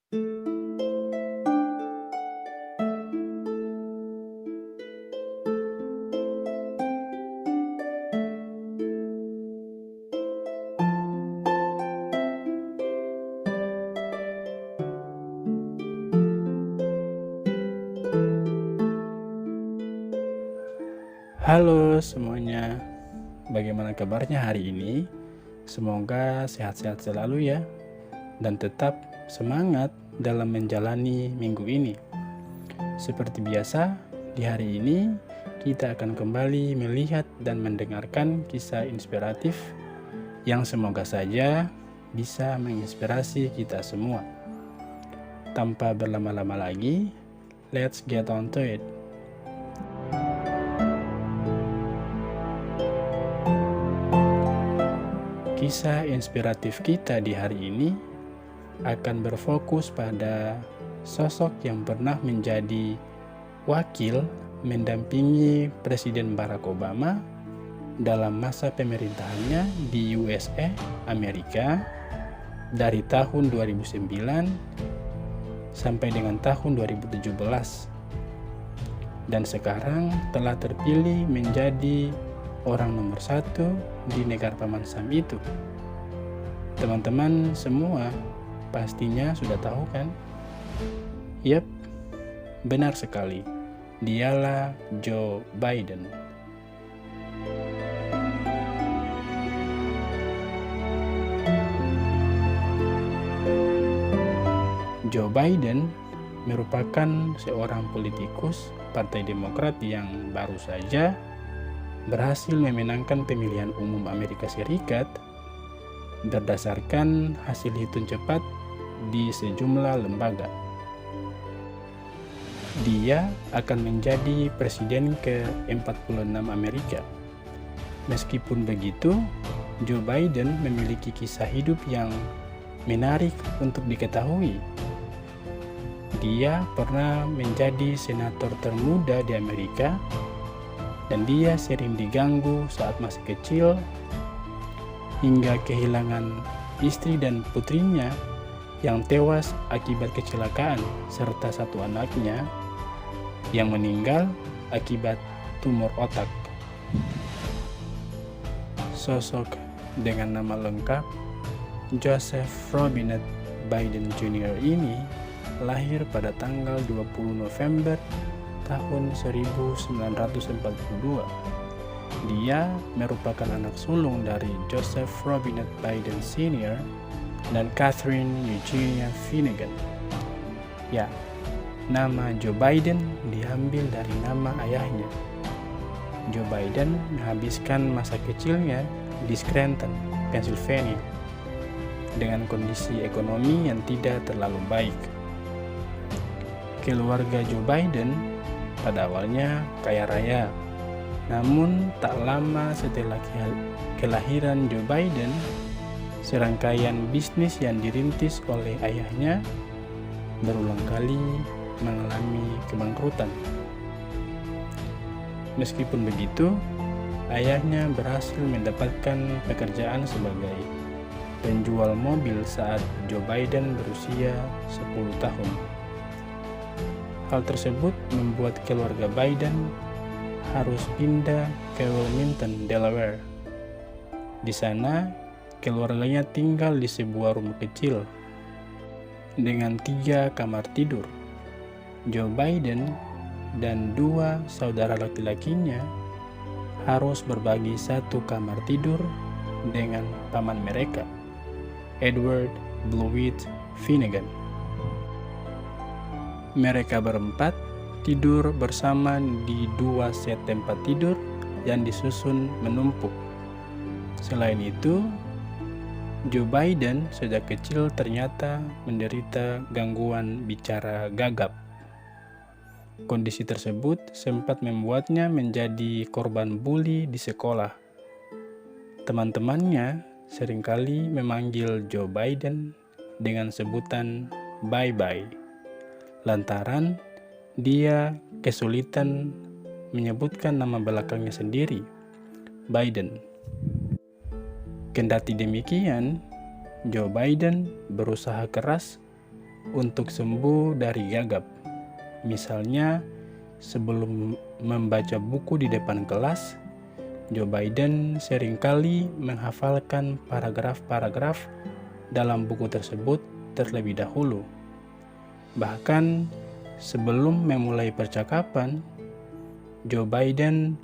Halo semuanya, bagaimana kabarnya hari ini? Semoga sehat-sehat selalu ya, dan tetap semangat dalam menjalani minggu ini. Seperti biasa, di hari ini kita akan kembali melihat dan mendengarkan kisah inspiratif yang semoga saja bisa menginspirasi kita semua. Tanpa berlama-lama lagi, let's get on to it. Kisah inspiratif kita di hari ini akan berfokus pada sosok yang pernah menjadi wakil mendampingi Presiden Barack Obama dalam masa pemerintahannya di USA, Amerika, dari tahun 2009 sampai dengan tahun 2017. Dan sekarang telah terpilih menjadi orang nomor 1 di negara Paman Sam itu. Teman-teman semua pastinya sudah tahu kan? Yap, benar sekali. Dialah Joe Biden. Joe Biden merupakan seorang politikus Partai Demokrat yang baru saja berhasil memenangkan pemilihan umum Amerika Serikat berdasarkan hasil hitung cepat di sejumlah lembaga. Dia akan menjadi presiden ke-46 Amerika. Meskipun begitu, Joe Biden memiliki kisah hidup yang menarik untuk diketahui. Dia pernah menjadi senator termuda di Amerika, dan dia sering diganggu saat masih kecil hingga kehilangan istri dan putrinya yang tewas akibat kecelakaan serta satu anaknya yang meninggal akibat tumor otak. Sosok dengan nama lengkap Joseph Robinette Biden Jr. ini lahir pada tanggal 20 November tahun 1942. Dia merupakan anak sulung dari Joseph Robinette Biden Sr. dan Catherine Eugenia Finnegan. Ya, nama Joe Biden diambil dari nama ayahnya. Joe Biden menghabiskan masa kecilnya di Scranton, Pennsylvania, dengan kondisi ekonomi yang tidak terlalu baik. Keluarga Joe Biden pada awalnya kaya raya, namun tak lama setelah kelahiran Joe Biden, serangkaian bisnis yang dirintis oleh ayahnya berulang kali mengalami kebangkrutan. Meskipun begitu, ayahnya berhasil mendapatkan pekerjaan sebagai penjual mobil saat Joe Biden berusia 10 tahun. Hal tersebut membuat keluarga Biden harus pindah ke Wilmington, Delaware. Di sana, keluarganya tinggal di sebuah rumah kecil dengan 3 kamar tidur. Joe Biden dan 2 saudara laki-lakinya harus berbagi 1 kamar tidur dengan paman mereka, Edward Blewett Finnegan. Mereka berempat tidur bersama di 2 set tempat tidur yang disusun menumpuk. Selain itu, Joe Biden sejak kecil ternyata menderita gangguan bicara gagap. Kondisi tersebut sempat membuatnya menjadi korban bully di sekolah. Teman-temannya seringkali memanggil Joe Biden dengan sebutan "Bye-bye", lantaran dia kesulitan menyebutkan nama belakangnya sendiri, Biden. Kendati demikian, Joe Biden berusaha keras untuk sembuh dari gagap. Misalnya, sebelum membaca buku di depan kelas, Joe Biden seringkali menghafalkan paragraf-paragraf dalam buku tersebut terlebih dahulu. Bahkan sebelum memulai percakapan, Joe Biden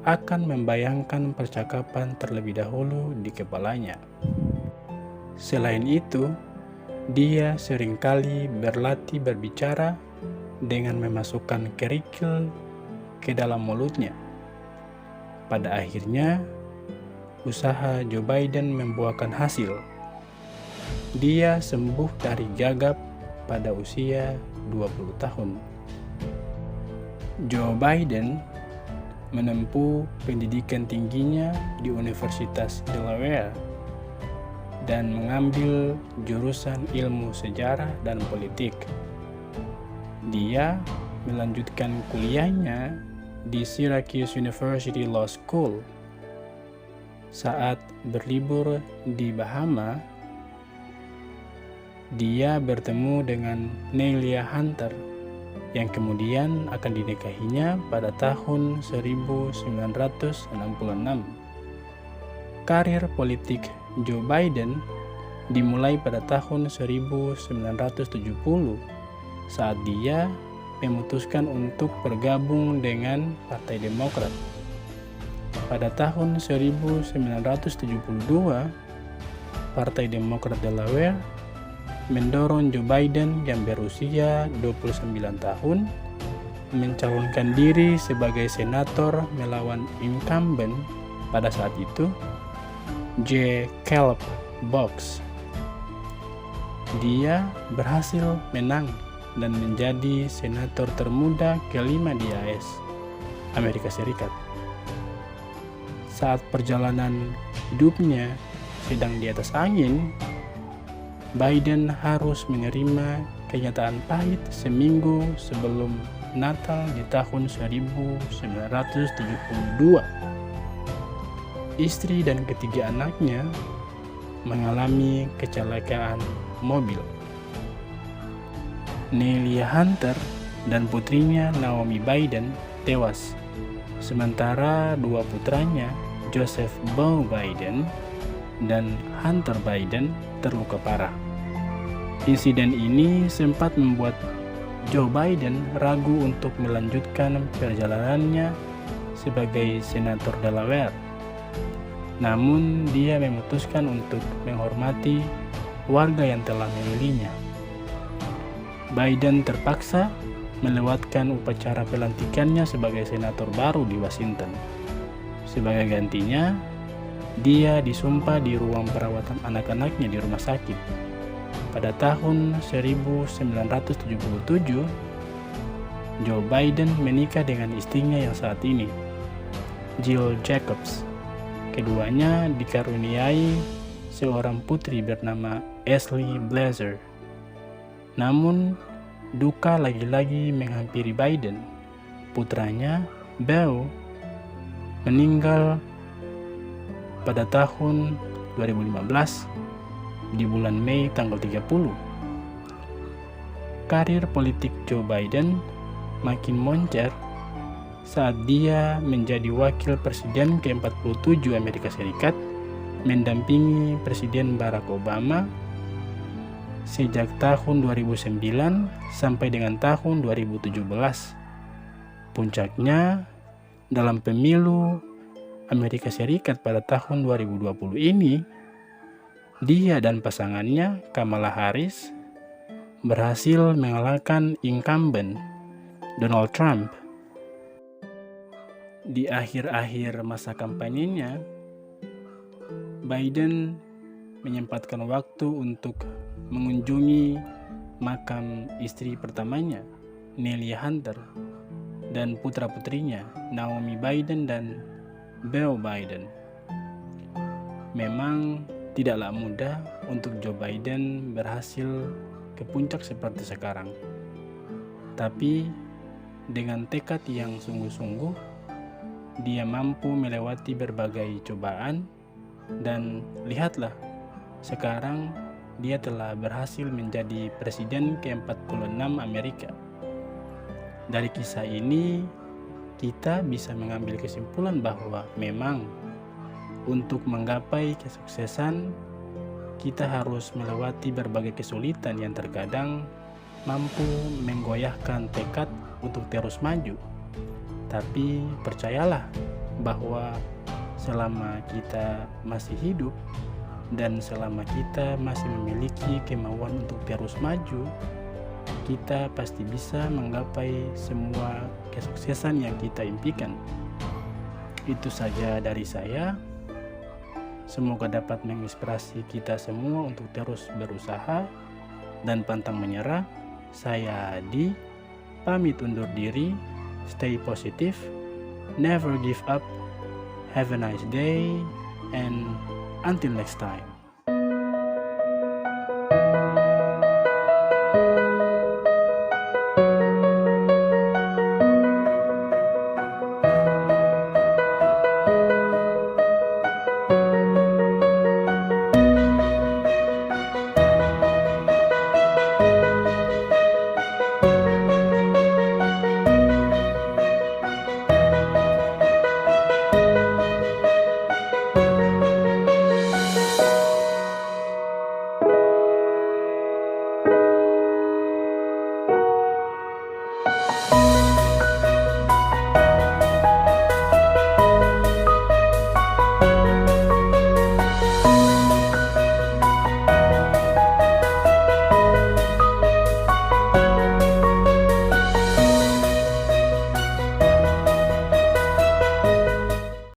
akan membayangkan percakapan terlebih dahulu di kepalanya. Selain itu, dia seringkali berlatih berbicara dengan memasukkan kerikil ke dalam mulutnya. Pada akhirnya, usaha Joe Biden membuahkan hasil. Dia sembuh dari gagap pada usia 20 tahun. Joe Biden menempuh pendidikan tingginya di Universitas Delaware dan mengambil jurusan ilmu sejarah dan politik. Dia melanjutkan kuliahnya di Syracuse University Law School. Saat berlibur di Bahama, dia bertemu dengan Nelia Hunter yang kemudian akan dinikahinya pada tahun 1966. Karir politik Joe Biden dimulai pada tahun 1970 saat dia memutuskan untuk bergabung dengan Partai Demokrat. Pada tahun 1972, Partai Demokrat Delaware mendorong Joe Biden yang berusia 29 tahun mencalonkan diri sebagai senator melawan incumbent pada saat itu, J. Caleb Boggs. Dia berhasil menang dan menjadi senator termuda kelima di AS, Amerika Serikat. Saat perjalanan hidupnya sedang di atas angin, Biden harus menerima kenyataan pahit seminggu sebelum Natal di tahun 1972. Istri dan ketiga anaknya mengalami kecelakaan mobil. Nelia Hunter dan putrinya Naomi Biden tewas, sementara dua putranya Joseph Beau Biden dan Hunter Biden terluka parah. Insiden ini sempat membuat Joe Biden ragu untuk melanjutkan perjalanannya sebagai senator Delaware. Namun, dia memutuskan untuk menghormati warga yang telah memilihnya. Biden terpaksa melewatkan upacara pelantikannya sebagai senator baru di Washington. Sebagai gantinya, dia disumpah di ruang perawatan anak-anaknya di rumah sakit. Pada tahun 1977, Joe Biden menikah dengan istrinya yang saat ini, Jill Jacobs. Keduanya dikaruniai seorang putri bernama Ashley Blazer. Namun, duka lagi-lagi menghampiri Biden. Putranya, Beau, meninggal pada tahun 2015 di bulan Mei tanggal 30. Karir politik Joe Biden makin moncer saat dia menjadi wakil presiden ke-47 Amerika Serikat, mendampingi Presiden Barack Obama sejak tahun 2009 sampai dengan tahun 2017. Puncaknya dalam pemilu Amerika Serikat pada tahun 2020 ini, dia dan pasangannya, Kamala Harris, berhasil mengalahkan incumbent Donald Trump. Di akhir-akhir masa kampanyenya, Biden menyempatkan waktu untuk mengunjungi makam istri pertamanya, Nelia Hunter, dan putra-putrinya, Naomi Biden dan Beau Biden. Memang tidaklah mudah untuk Joe Biden berhasil ke puncak seperti sekarang. Tapi dengan tekad yang sungguh-sungguh, dia mampu melewati berbagai cobaan dan lihatlah, sekarang dia telah berhasil menjadi presiden ke-46 Amerika. Dari kisah ini, kita bisa mengambil kesimpulan bahwa memang untuk menggapai kesuksesan, kita harus melewati berbagai kesulitan yang terkadang mampu menggoyahkan tekad untuk terus maju. Tapi percayalah bahwa selama kita masih hidup dan selama kita masih memiliki kemauan untuk terus maju, kita pasti bisa menggapai semua kesuksesan yang kita impikan. Itu saja dari saya. Semoga dapat menginspirasi kita semua untuk terus berusaha dan pantang menyerah. Saya Adi, pamit undur diri. Stay positive, never give up. Have a nice day, and until next time.